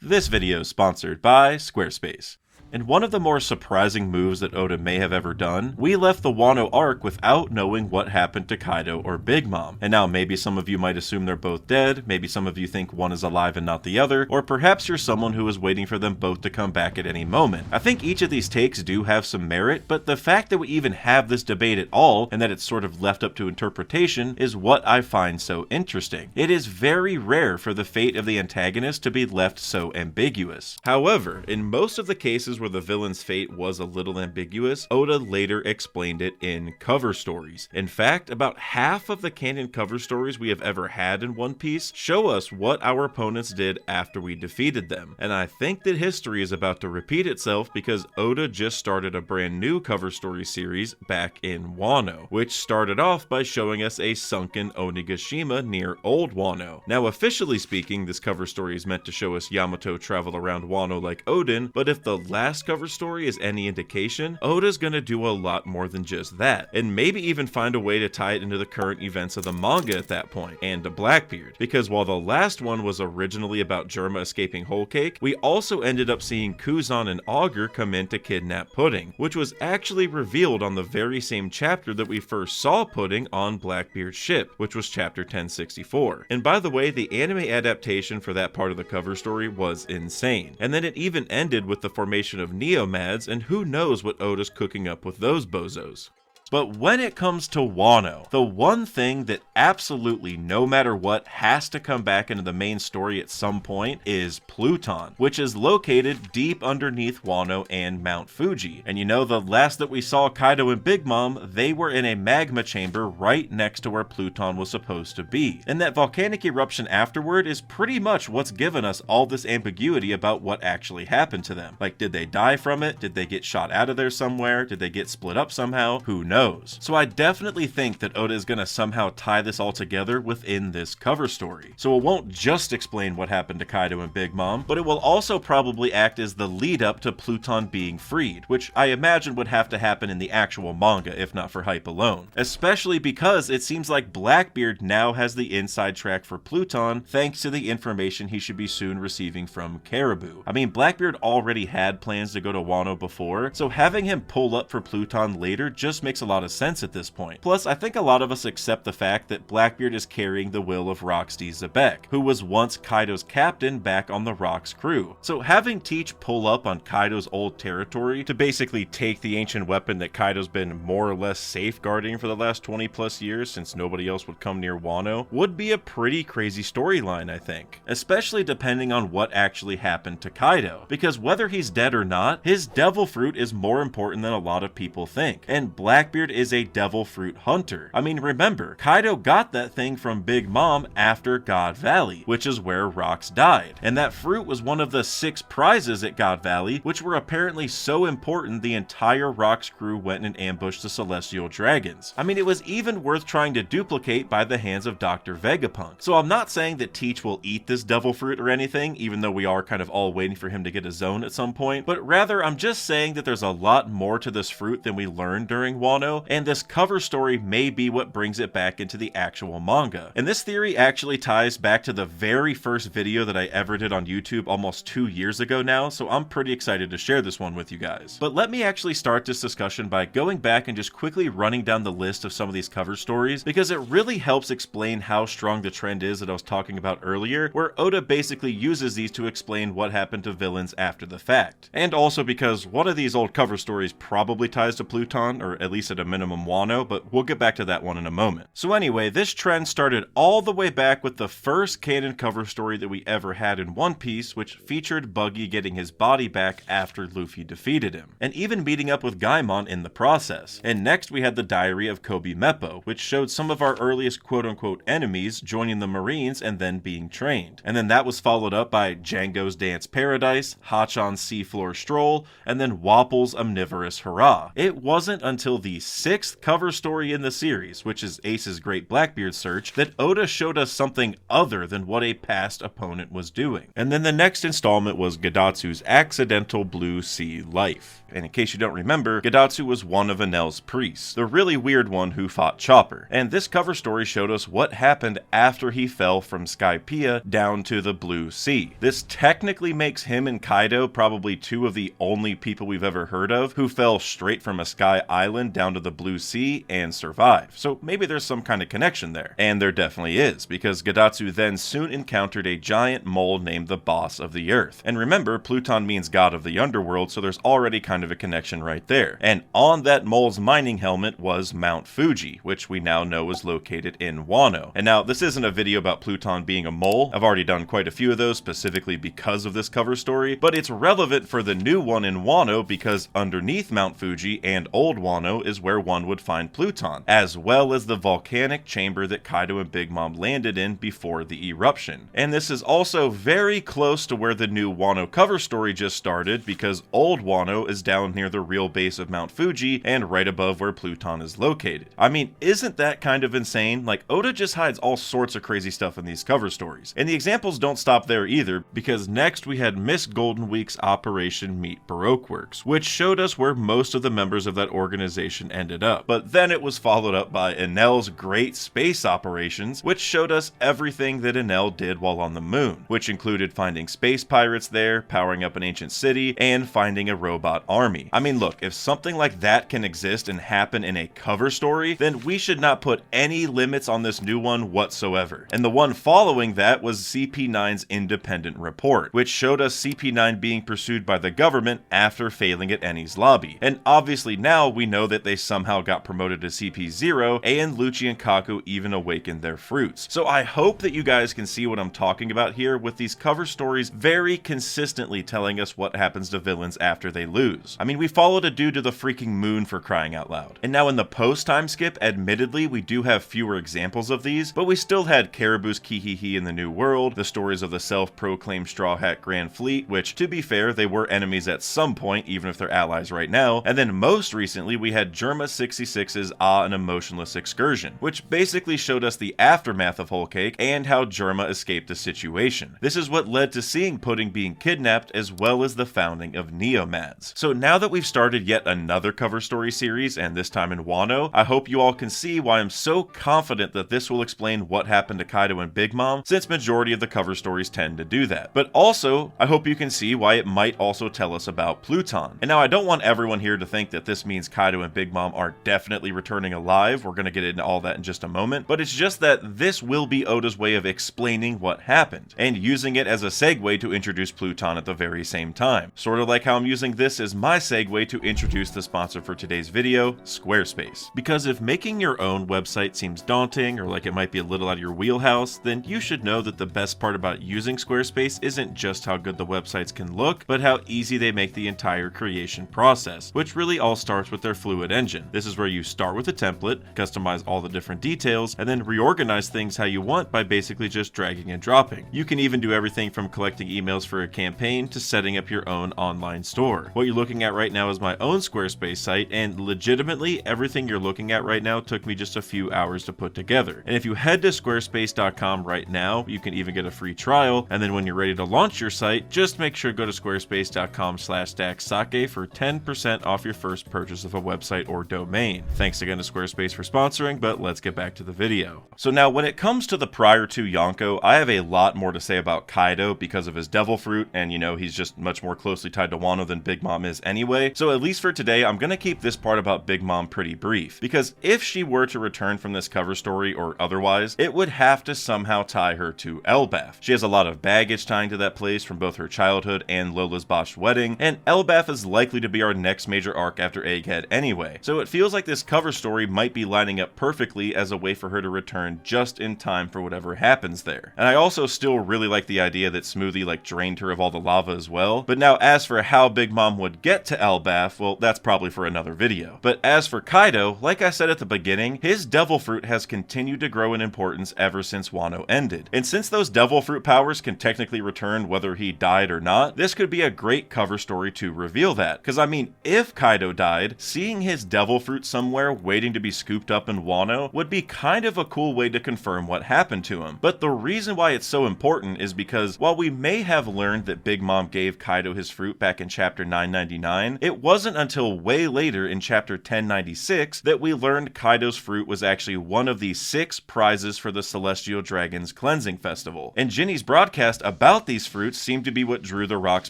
This video is sponsored by Squarespace. In one of the more surprising moves that Oda may have ever done, we left the Wano arc without knowing what happened to Kaido or Big Mom. And now maybe some of you might assume they're both dead, maybe some of you think one is alive and not the other, or perhaps you're someone who is waiting for them both to come back at any moment. I think each of these takes do have some merit, but the fact that we even have this debate at all, and that it's sort of left up to interpretation, is what I find so interesting. It is very rare for the fate of the antagonist to be left so ambiguous. However, in most of the cases where the villain's fate was a little ambiguous, Oda later explained it in cover stories. In fact, about half of the canon cover stories we have ever had in One Piece show us what our opponents did after we defeated them. And I think that history is about to repeat itself because Oda just started a brand new cover story series back in Wano, which started off by showing us a sunken Onigashima near Old Wano. Now, officially speaking, this cover story is meant to show us Yamato travel around Wano like Odin, but if the last cover story is any indication, Oda's gonna do a lot more than just that, and maybe even find a way to tie it into the current events of the manga at that point, and to Blackbeard, because while the last one was originally about Germa escaping Whole Cake, we also ended up seeing Kuzan and Augur come in to kidnap Pudding, which was actually revealed on the very same chapter that we first saw Pudding on Blackbeard's ship, which was chapter 1064. And by the way, the anime adaptation for that part of the cover story was insane, and then it even ended with the formation of Neomads, and who knows what Oda's cooking up with those bozos. But when it comes to Wano, the one thing that absolutely no matter what has to come back into the main story at some point is Pluton, which is located deep underneath Wano and Mount Fuji. And you know, the last that we saw Kaido and Big Mom, they were in a magma chamber right next to where Pluton was supposed to be. And that volcanic eruption afterward is pretty much what's given us all this ambiguity about what actually happened to them. Like, did they die from it? Did they get shot out of there somewhere? Did they get split up somehow? Who knows? So I definitely think that Oda is going to somehow tie this all together within this cover story. So it won't just explain what happened to Kaido and Big Mom, but it will also probably act as the lead up to Pluton being freed, which I imagine would have to happen in the actual manga if not for hype alone. Especially because it seems like Blackbeard now has the inside track for Pluton thanks to the information he should be soon receiving from Caribou. I mean, Blackbeard already had plans to go to Wano before, so having him pull up for Pluton later just makes a lot of sense at this point. Plus, I think a lot of us accept the fact that Blackbeard is carrying the will of Rock's D. Zebek, who was once Kaido's captain back on the Rock's crew. So having Teach pull up on Kaido's old territory to basically take the ancient weapon that Kaido's been more or less safeguarding for the last 20 plus years since nobody else would come near Wano would be a pretty crazy storyline, I think. Especially depending on what actually happened to Kaido, because whether he's dead or not, his devil fruit is more important than a lot of people think, and Blackbeard is a devil fruit hunter. I mean, remember, Kaido got that thing from Big Mom after God Valley, which is where Rocks died, and that fruit was one of the 6 prizes at God Valley, which were apparently so important the entire Rocks crew went and ambushed the celestial dragons. I mean, it was even worth trying to duplicate by the hands of Dr. Vegapunk. So I'm not saying that Teach will eat this devil fruit or anything, even though we are kind of all waiting for him to get a zone at some point, but rather I'm just saying that there's a lot more to this fruit than we learned during Wano, and this cover story may be what brings it back into the actual manga. And this theory actually ties back to the very first video that I ever did on YouTube almost 2 years ago now, so I'm pretty excited to share this one with you guys. But let me actually start this discussion by going back and just quickly running down the list of some of these cover stories, because it really helps explain how strong the trend is that I was talking about earlier, where Oda basically uses these to explain what happened to villains after the fact. And also because one of these old cover stories probably ties to Pluton, or at least at a minimum Wano, but we'll get back to that one in a moment. So anyway, this trend started all the way back with the first canon cover story that we ever had in One Piece, which featured Buggy getting his body back after Luffy defeated him, and even meeting up with Gaimon in the process. And next we had the Diary of Kobe Meppo, which showed some of our earliest quote-unquote enemies joining the Marines and then being trained. And then that was followed up by Django's Dance Paradise, Hachan's Seafloor Stroll, and then Wapple's Omnivorous Hurrah. It wasn't until the 6th cover story in the series, which is Ace's Great Blackbeard search, that Oda showed us something other than what a past opponent was doing. And then the next installment was Gadatsu's Accidental Blue Sea Life. And in case you don't remember, Gadatsu was one of Enel's priests, the really weird one who fought Chopper. And this cover story showed us what happened after he fell from Skypiea down to the Blue Sea. This technically makes him and Kaido probably two of the only people we've ever heard of who fell straight from a sky island down to the Blue Sea and survived. So maybe there's some kind of connection there. And there definitely is, because Gadatsu then soon encountered a giant mole named the Boss of the Earth. And remember, Pluton means god of the underworld, so there's already kind of a connection right there. And on that mole's mining helmet was Mount Fuji, which we now know is located in Wano. And now, this isn't a video about Pluton being a mole. I've already done quite a few of those specifically because of this cover story, but it's relevant for the new one in Wano because underneath Mount Fuji and Old Wano is where one would find Pluton, as well as the volcanic chamber that Kaido and Big Mom landed in before the eruption. And this is also very close to where the new Wano cover story just started, because Old Wano is down near the real base of Mount Fuji and right above where Pluton is located. I mean, isn't that kind of insane? Like, Oda just hides all sorts of crazy stuff in these cover stories. And the examples don't stop there either, because next we had Miss Golden Week's Operation Meet Baroque Works, which showed us where most of the members of that organization ended up. But then it was followed up by Enel's Great Space Operations, which showed us everything that Enel did while on the moon, which included finding space pirates there, powering up an ancient city, and finding a robot army. I mean, look, if something like that can exist and happen in a cover story, then we should not put any limits on this new one whatsoever. And the one following that was CP9's independent report, which showed us CP9 being pursued by the government after failing at Eni's lobby. And obviously now we know that they somehow got promoted to CP0, and Lucci and Kaku even awakened their fruits. So I hope that you guys can see what I'm talking about here with these cover stories very consistently telling us what happens to villains after they lose. I mean, we followed a dude to the freaking moon, for crying out loud. And now in the post-time skip, admittedly, we do have fewer examples of these, but we still had Caribou's Kihihi in the New World, the stories of the self-proclaimed Straw Hat Grand Fleet, which, to be fair, they were enemies at some point, even if they're allies right now, and then most recently we had Germa 66's Ah and Emotionless Excursion, which basically showed us the aftermath of Whole Cake and how Germa escaped the situation. This is what led to seeing Pudding being kidnapped, as well as the founding of Neomads. So now that we've started yet another cover story series, and this time in Wano, I hope you all can see why I'm so confident that this will explain what happened to Kaido and Big Mom, since majority of the cover stories tend to do that. But also, I hope you can see why it might also tell us about Pluton. And now I don't want everyone here to think that this means Kaido and Big Mom are definitely returning alive. We're gonna get into all that in just a moment, but it's just that this will be Oda's way of explaining what happened, and using it as a segue to introduce Pluton at the very same time. Sort of like how I'm using this as my segue to introduce the sponsor for today's video, Squarespace. Because if making your own website seems daunting, or like it might be a little out of your wheelhouse, then you should know that the best part about using Squarespace isn't just how good the websites can look, but how easy they make the entire creation process, which really all starts with their Fluid engine. This is where you start with a template, customize all the different details, and then reorganize things how you want by basically just dragging and dropping. You can even do everything from collecting emails for a campaign to setting up your own online store. What you're looking at right now is my own Squarespace site, and legitimately everything you're looking at right now took me just a few hours to put together. And if you head to squarespace.com right now, you can even get a free trial, and then when you're ready to launch your site, just make sure to go to squarespace.com/daxsake for 10% off your first purchase of a website or domain. Thanks again to Squarespace for sponsoring, but let's get back to the video. So now when it comes to the prior to Yonko, I have a lot more to say about Kaido because of his devil fruit, and you know, he's just much more closely tied to Wano than Big Mom is anyway. So at least for today, I'm gonna keep this part about Big Mom pretty brief, because if she were to return from this cover story or otherwise, it would have to somehow tie her to Elbaf. She has a lot of baggage tying to that place from both her childhood and Lola's botched wedding, and Elbaf is likely to be our next major arc after Egghead anyway. So it feels like this cover story might be lining up perfectly as a way for her to return just in time for whatever happens there. And I also still really like the idea that Smoothie like drained her of all the lava as well. But now as for how Big Mom would get to Elbaf, well, that's probably for another video. But as for Kaido, like I said at the beginning, his devil fruit has continued to grow in importance ever since Wano ended. And since those devil fruit powers can technically return whether he died or not, this could be a great cover story to reveal that. Because I mean, if Kaido died, seeing his devil fruit somewhere waiting to be scooped up in Wano would be kind of a cool way to confirm what happened to him. But the reason why it's so important is because while we may have learned that Big Mom gave Kaido his fruit back in chapter 999, it wasn't until way later in chapter 1096 that we learned Kaido's fruit was actually one of the 6 prizes for the Celestial Dragon's Cleansing Festival. And Ginny's broadcast about these fruits seemed to be what drew the Rocks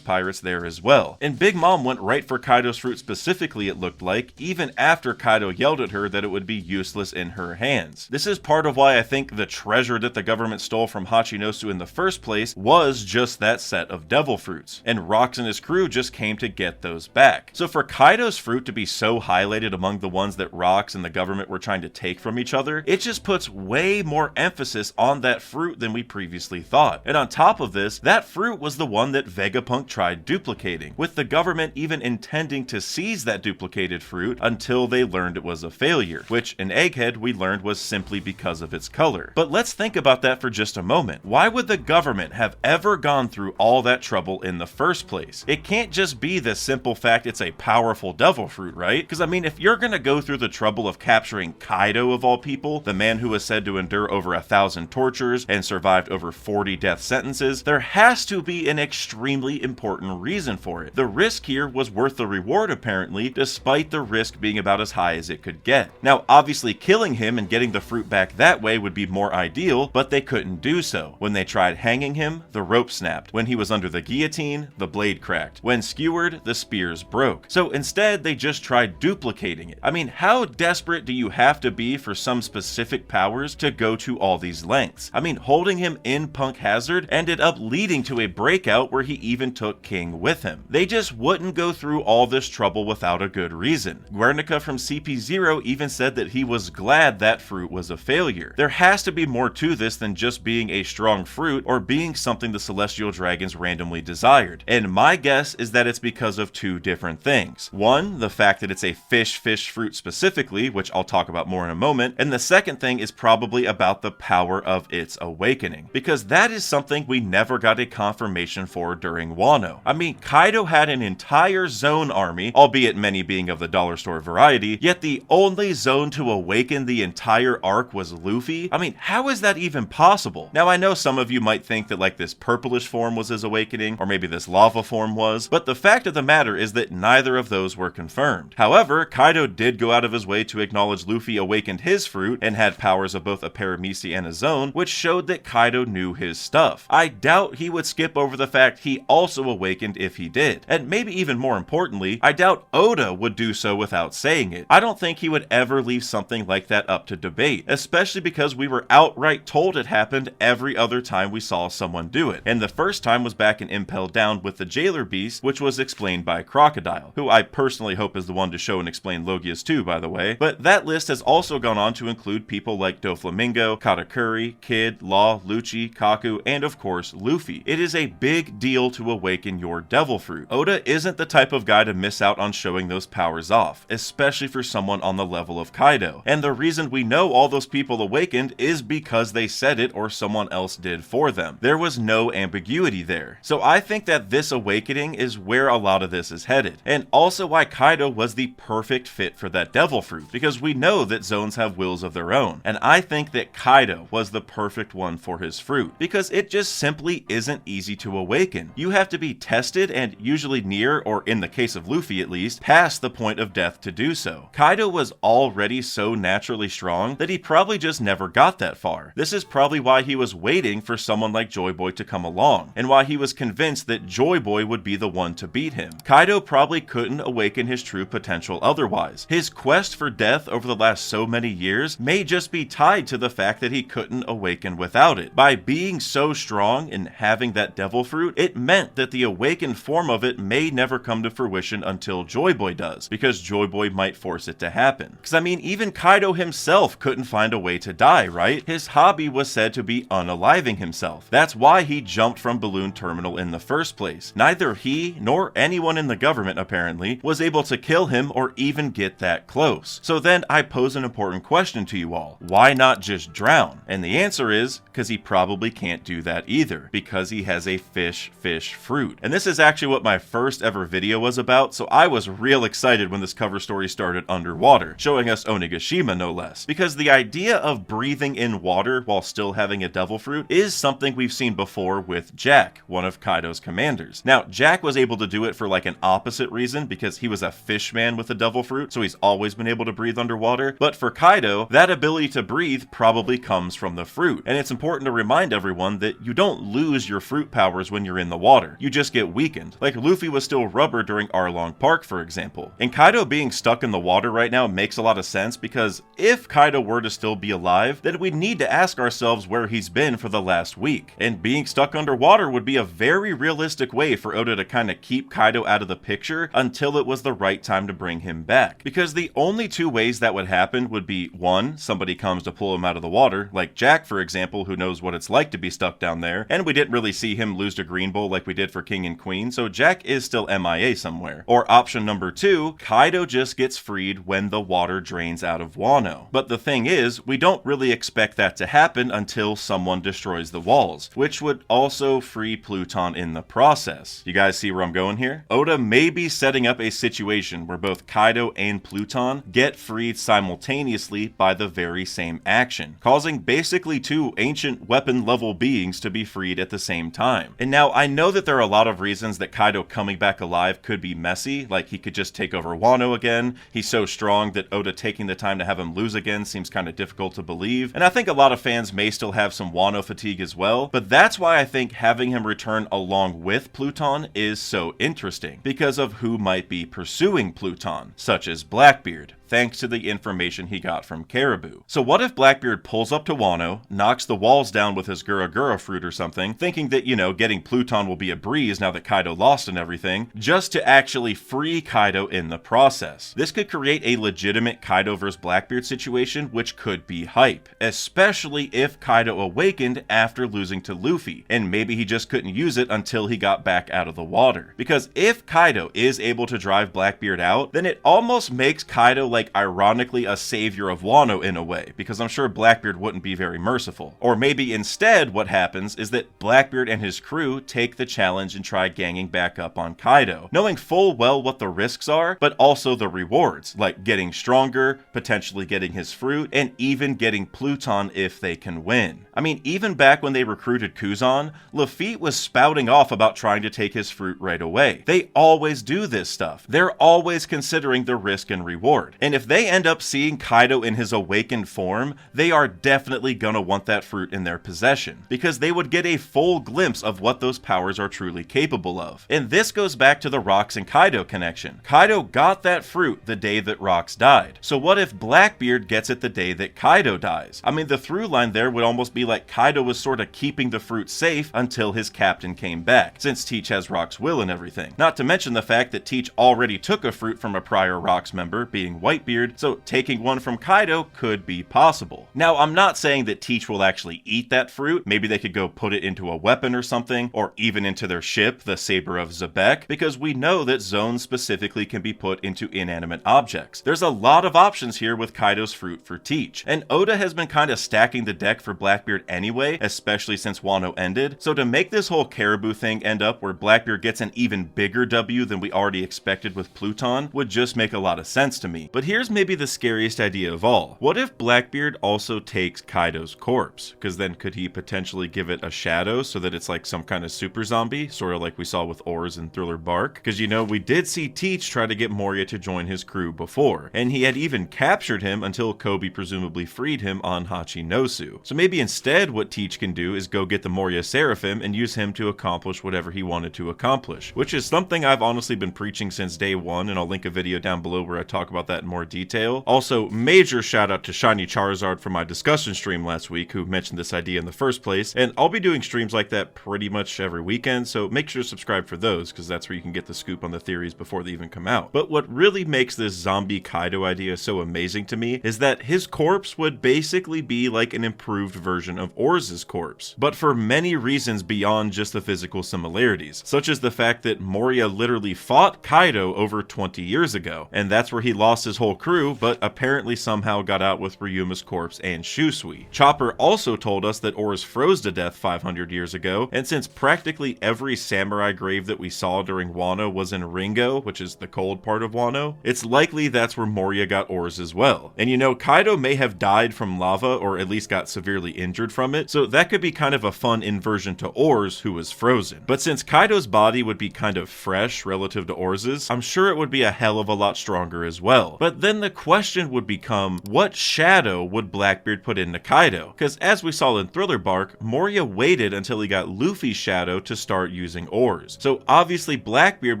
pirates there as well. And Big Mom went right for Kaido's fruit specifically, it looked like, even after Kaido yelled at her that it would be useless in her hands. This is part of why I think the treasure that the government stole from Hachinosu in the first place was just that set of devil fruits, and Rocks and his crew just came to get those back. So for Kaido's fruit to be so highlighted among the ones that Rocks and the government were trying to take from each other, it just puts way more emphasis on that fruit than we previously thought. And on top of this, that fruit was the one that Vegapunk tried duplicating, with the government even intending to seize that duplicated fruit until they learned it was a failure, which in Egghead we learned was simply because of its color. But let's think about that for just a moment. Why would the government have ever gone through all that trouble in the first place? It can't just be the simple fact it's a powerful devil fruit, right? Because I mean, if you're gonna go through the trouble of capturing Kaido of all people, the man who was said to endure over 1,000 tortures and survived over 40 death sentences, there has to be an extremely important reason for it. The risk here was worth the reward apparently, despite the risk being about as high as it could get. Now obviously killing him and getting the fruit back that way would be more ideal, but they couldn't do so. When they tried hanging him, the rope snapped. When he was under the guillotine, the blade cracked. When skewered, the spears broke. So instead, they just tried duplicating it. I mean, how desperate do you have to be for some specific powers to go to all these lengths? I mean, holding him in Punk Hazard ended up leading to a breakout where he even took King with him. They just wouldn't go through all this trouble without a good reason. Guernica from CP0 even said that he was glad that fruit was a failure. There has to be more to this than just being a strong fruit or being something the Celestial Dragons randomly desired. And my guess is that it's because of 2 different things. One, the fact that it's a fish fruit specifically, which I'll talk about more in a moment, and the second thing is probably about the power of its awakening, because that is something we never got a confirmation for during Wano. I mean, Kaido had an entire Zone army, albeit many being of the dollar store variety, yet the only Zone to awaken the entire arc was Luffy. I mean, how is that even possible? Now I know some of you might think that like this purplish form was his awakening, or maybe this lava form was, but the fact of the matter is that neither of those were confirmed. However, Kaido did go out of his way to acknowledge Luffy awakened his fruit and had powers of both a Parameci and a Zone, which showed that Kaido knew his stuff. I doubt he would skip over the fact he also awakened if he did. And maybe even more importantly, I doubt Oda would do so without saying it. I don't think he would ever leave something like that up to debate, especially because we were outright told it happened every other time we saw someone do it. And the first time was back in Impel Down with the Jailer Beast, which was explained by Crocodile, who I personally hope is the one to show and explain Logias too, by the way. But that list has also gone on to include people like Doflamingo, Katakuri, Kid, Law, Lucci, Kaku, and of course Luffy. It is a big deal to awaken your devil fruit. Oda isn't the type of guy to miss out on showing those powers off, especially for someone on the level of Kaido. And the reason we know all those people awakened is because they said it or someone else did for them. There was no ambiguity there. So I think that this awakening is where a lot of this is headed, and also why Kaido was the perfect fit for that devil fruit, because we know that zones have wills of their own, and I think that Kaido was the perfect one for his fruit, because it just simply isn't easy to awaken. You have to be tested and usually near, or in the case of Luffy at least, past the point of death to do so. Kaido was already so naturally strong that he probably just never got that far. This is probably why he was waiting for someone like Joy Boy to come along, and why he was convinced that Joy Boy would be the one to beat him. Kaido probably couldn't awaken his true potential otherwise. His quest for death over the last so many years may just be tied to the fact that he couldn't awaken without it. By being so strong and having that devil fruit, it meant that the awakened form of it may never come to fruition until Joy Boy does, because Joy Boy might force it to happen. Because I mean, even Kaido himself couldn't find a way to die, right? His hobby was said to be unaliving himself. That's why he jumped from Balloon Terminal in the first place. Neither he nor anyone in the government apparently was able to kill him or even get that close. So then I pose an important question to you all. Why not just drown? And the answer is because he probably can't do that either, because he has a fish fruit. And this is actually what my first ever video was about, so I was real excited when this cover story story started underwater, showing us Onigashima no less. Because the idea of breathing in water while still having a devil fruit is something we've seen before with Jack, one of Kaido's commanders. Now, Jack was able to do it for like an opposite reason because he was a fish man with a devil fruit, so he's always been able to breathe underwater. But for Kaido, that ability to breathe probably comes from the fruit. And it's important to remind everyone that you don't lose your fruit powers when you're in the water. You just get weakened. Like Luffy was still rubber during Arlong Park, for example. And Kaido being stuck in the water right now makes a lot of sense because if Kaido were to still be alive, then we'd need to ask ourselves where he's been for the last week. And being stuck underwater would be a very realistic way for Oda to kind of keep Kaido out of the picture until it was the right time to bring him back. Because the only two ways that would happen would be, one, somebody comes to pull him out of the water, like Jack, for example, who knows what it's like to be stuck down there, and we didn't really see him lose to Green Bull like we did for King and Queen, so Jack is still MIA somewhere. Or option number two, Kaido just gets freed when the water drains out of Wano. But the thing is, we don't really expect that to happen until someone destroys the walls, which would also free Pluton in the process. You guys see where I'm going here? Oda may be setting up a situation where both Kaido and Pluton get freed simultaneously by the very same action, causing basically two ancient weapon level beings to be freed at the same time. And now I know that there are a lot of reasons that Kaido coming back alive could be messy, like he could just take over Wano again. He's so strong that Oda taking the time to have him lose again seems kind of difficult to believe. And I think a lot of fans may still have some Wano fatigue as well, but that's why I think having him return along with Pluton is so interesting, because of who might be pursuing Pluton, such as Blackbeard, thanks to the information he got from Caribou. So what if Blackbeard pulls up to Wano, knocks the walls down with his Gura Gura fruit or something, thinking that, you know, getting Pluton will be a breeze now that Kaido lost and everything, just to actually free Kaido in the process. This could create a legitimate Kaido vs Blackbeard situation, which could be hype, especially if Kaido awakened after losing to Luffy, and maybe he just couldn't use it until he got back out of the water. Because if Kaido is able to drive Blackbeard out, then it almost makes Kaido like ironically a savior of Wano in a way, because I'm sure Blackbeard wouldn't be very merciful. Or maybe instead what happens is that Blackbeard and his crew take the challenge and try ganging back up on Kaido, knowing full well what the risks are, but also the rewards, like getting stronger, potentially getting his fruit, and even getting Pluton if they can win. I mean, even back when they recruited Kuzan, Lafitte was spouting off about trying to take his fruit right away. They always do this stuff. They're always considering the risk and reward. And if they end up seeing Kaido in his awakened form, they are definitely gonna want that fruit in their possession, because they would get a full glimpse of what those powers are truly capable of. And this goes back to the Rocks and Kaido connection. Kaido got that fruit the day that Rocks died. So what if Blackbeard gets it the day that Kaido dies? I mean, the through line there would almost be like Kaido was sort of keeping the fruit safe until his captain came back, since Teach has Rock's will and everything. Not to mention the fact that Teach already took a fruit from a prior Rocks member, being Whitebeard, so taking one from Kaido could be possible. Now, I'm not saying that Teach will actually eat that fruit. Maybe they could go put it into a weapon or something, or even into their ship, the Saber of Zebek, because we know that zones specifically can be put into inanimate objects. There's a lot of options here with Kaido's fruit for Teach, and Oda has been kind of stacking the deck for Blackbeard anyway, especially since Wano ended, so to make this whole Caribou thing end up where Blackbeard gets an even bigger W than we already expected with Pluton would just make a lot of sense to me. But here's maybe the scariest idea of all. What if Blackbeard also takes Kaido's corpse? Because then could he potentially give it a shadow so that it's like some kind of super zombie, sort of like we saw with Oars and Thriller Bark? Because, you know, we did see Teach try to get Moria to join his crew before, and he had even captured him until Kobe presumably freed him on Hachinosu. So maybe instead what Teach can do is go get the Moria Seraphim and use him to accomplish whatever he wanted to accomplish, which is something I've honestly been preaching since day one, and I'll link a video down below where I talk about that in more detail. Also, major shout out to Shiny Charizard from my discussion stream last week, who mentioned this idea in the first place, and I'll be doing streams like that pretty much every weekend, so make sure to subscribe for those, because that's where you can get the scoop on the theories before they even come out. But what really makes this zombie Kaido idea so amazing to me is that his corpse would basically be like an improved version of Orz's corpse, but for many reasons beyond just the physical similarities, such as the fact that Moria literally fought Kaido over 20 years ago, and that's where he lost his whole crew, but apparently somehow got out with Ryuma's corpse and Shusui. Chopper also told us that oars froze to death 500 years ago, and since practically every samurai grave that we saw during Wano was in Ringo, which is the cold part of Wano, it's likely that's where Moria got oars as well. And you know, Kaido may have died from lava, or at least got severely injured from it, so that could be kind of a fun inversion to Oars, who was frozen. But since Kaido's body would be kind of fresh relative to Oars's, I'm sure it would be a hell of a lot stronger as well. But then the question would become, what shadow would Blackbeard put into Kaido? Because as we saw in Thriller Bark, Moria waited until he got Luffy's shadow to start using Oars. So obviously Blackbeard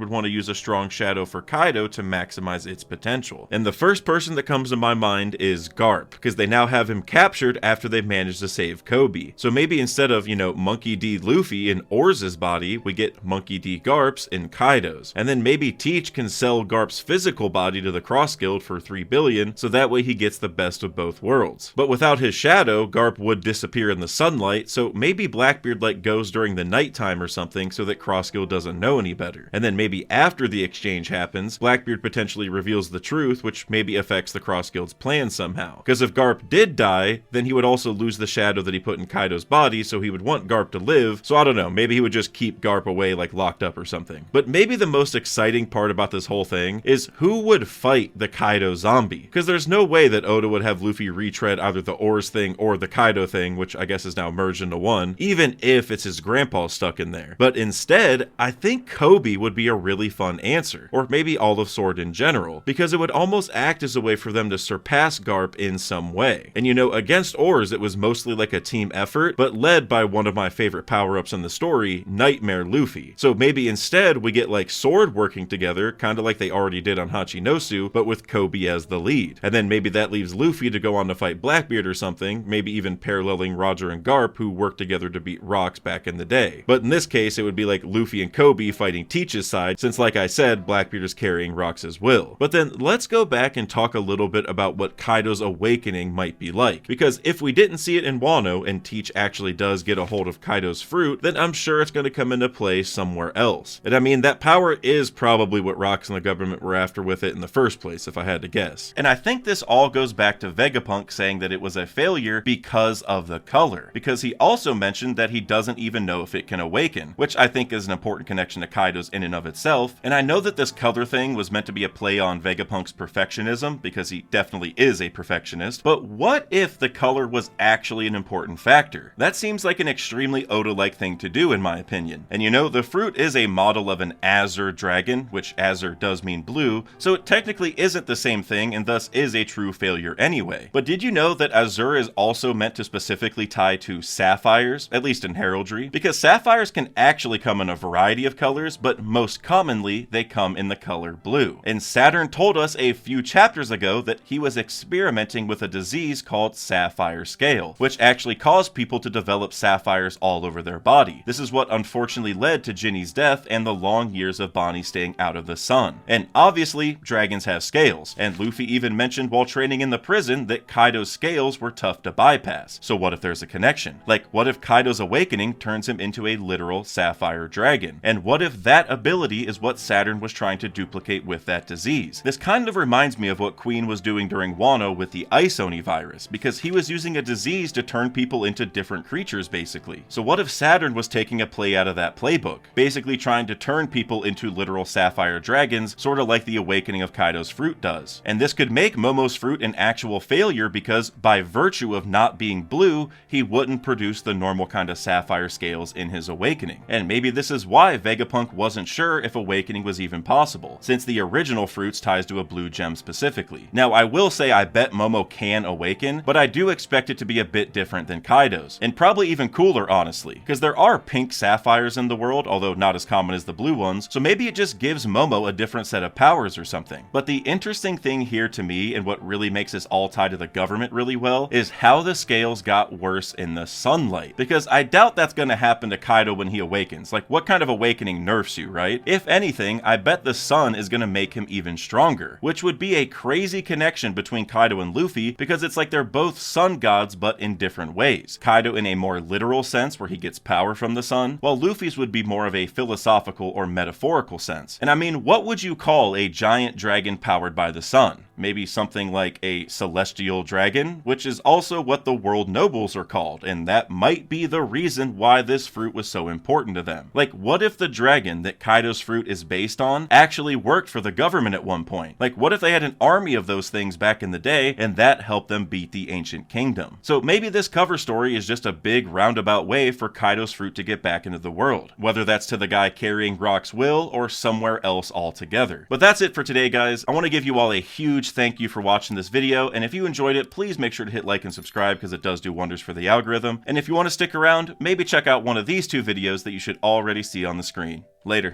would want to use a strong shadow for Kaido to maximize its potential. And the first person that comes to my mind is Garp, because they now have him captured after they managed to save Kobe. So maybe instead of, you know, Monkey D. Luffy in Oars's body, we get Monkey D. Garp's in Kaido's. And then maybe Teach can sell Garp's physical body to the Cross Guild for 3 billion, so that way he gets the best of both worlds. But without his shadow, Garp would disappear in the sunlight, so maybe Blackbeard like goes during the nighttime or something so that Cross Guild doesn't know any better. And then maybe after the exchange happens, Blackbeard potentially reveals the truth, which maybe affects the Cross Guild's plan somehow. Because if Garp did die, then he would also lose the shadow that he put in Kaido's body, so he would want Garp to live. So I don't know, maybe he would just keep Garp away, like locked up or something. But maybe the most exciting part about this whole thing is who would fight the Kaido zombie? Because there's no way that Oda would have Luffy retread either the Oars thing or the Kaido thing, which I guess is now merged into one, even if it's his grandpa stuck in there. But instead, I think Kobe would be a really fun answer, or maybe all of Sword in general, because it would almost act as a way for them to surpass Garp in some way. And you know, against Oars, it was mostly like a team effort, but led by one of my favorite power-ups in the story, Nightmare Luffy. So maybe instead we get like Sword working together, kind of like they already did on Hachinosu, but with Kobe as the lead. And then maybe that leaves Luffy to go on to fight Blackbeard or something, maybe even paralleling Roger and Garp, who worked together to beat Rocks back in the day. But in this case, it would be like Luffy and Kobe fighting Teach's side, since like I said, Blackbeard is carrying Rocks' will. But then let's go back and talk a little bit about what Kaido's awakening might be like. Because if we didn't see it in Wano, and Teach actually does get a hold of Kaido's fruit, then I'm sure it's going to come into play somewhere else. And I mean, that power is probably what Rocks and the government were after with it in the first place, if I had to guess. And I think this all goes back to Vegapunk saying that it was a failure because of the color. Because he also mentioned that he doesn't even know if it can awaken, which I think is an important connection to Kaido's in and of itself. And I know that this color thing was meant to be a play on Vegapunk's perfectionism, because he definitely is a perfectionist, but what if the color was actually an important factor? That seems like an extremely Oda-like thing to do in my opinion. And you know, the fruit is a model of an Azure dragon, which Azure does mean blue, so it technically isn't the same thing and thus is a true failure anyway. But did you know that Azure is also meant to specifically tie to sapphires, at least in heraldry? Because sapphires can actually come in a variety of colors, but most commonly they come in the color blue. And Saturn told us a few chapters ago that he was experimenting with a disease called sapphire scale, which actually caused people to develop sapphires all over their body. This is what unfortunately led to Ginny's death and the long years of Bonnie staying out of the sun. And obviously, dragons have scales, and Luffy even mentioned while training in the prison that Kaido's scales were tough to bypass. So what if there's a connection? Like, what if Kaido's awakening turns him into a literal sapphire dragon? And what if that ability is what Saturn was trying to duplicate with that disease? This kind of reminds me of what Queen was doing during Wano with the Ice Oni virus, because he was using a disease to turn people into different creatures basically. So what if Saturn was taking a play out of that playbook, basically trying to turn people into literal sapphire dragons, sort of like the awakening of Kaido's fruit does? And this could make Momo's fruit an actual failure because by virtue of not being blue, he wouldn't produce the normal kind of sapphire scales in his awakening. And maybe this is why Vegapunk wasn't sure if awakening was even possible, since the original fruits ties to a blue gem specifically. Now I will say I bet Momo can awaken, but I do expect it to be a bit different than Kaido's, and probably even cooler honestly, because there are pink sapphires in the world, although not as common as the blue ones, so maybe it just gives Momo a different set of powers or something. But the interesting thing here to me, and what really makes this all tie to the government really well, is how the scales got worse in the sunlight. Because I doubt that's going to happen to Kaido when he awakens. Like, what kind of awakening nerfs you, right? If anything, I bet the sun is going to make him even stronger, which would be a crazy connection between Kaido and Luffy, because it's like they're both sun gods but in different ways. Kaido in a more literal sense where he gets power from the sun, while Luffy's would be more of a philosophical or metaphorical sense. And I mean, what would you call a giant dragon powered by the sun? Maybe something like a celestial dragon, which is also what the world nobles are called, and that might be the reason why this fruit was so important to them. Like, what if the dragon that Kaido's fruit is based on actually worked for the government at one point? Like, what if they had an army of those things back in the day, and that helped them beat the ancient kingdom? So maybe this cover story is just a big roundabout way for Kaido's fruit to get back into the world, whether that's to the guy carrying Rock's will or somewhere else altogether. But that's it for today, guys. I want to give you all a huge thank you for watching this video, and if you enjoyed it, please make sure to hit like and subscribe because it does do wonders for the algorithm. And if you want to stick around, maybe check out one of these two videos that you should already see on the screen. Later.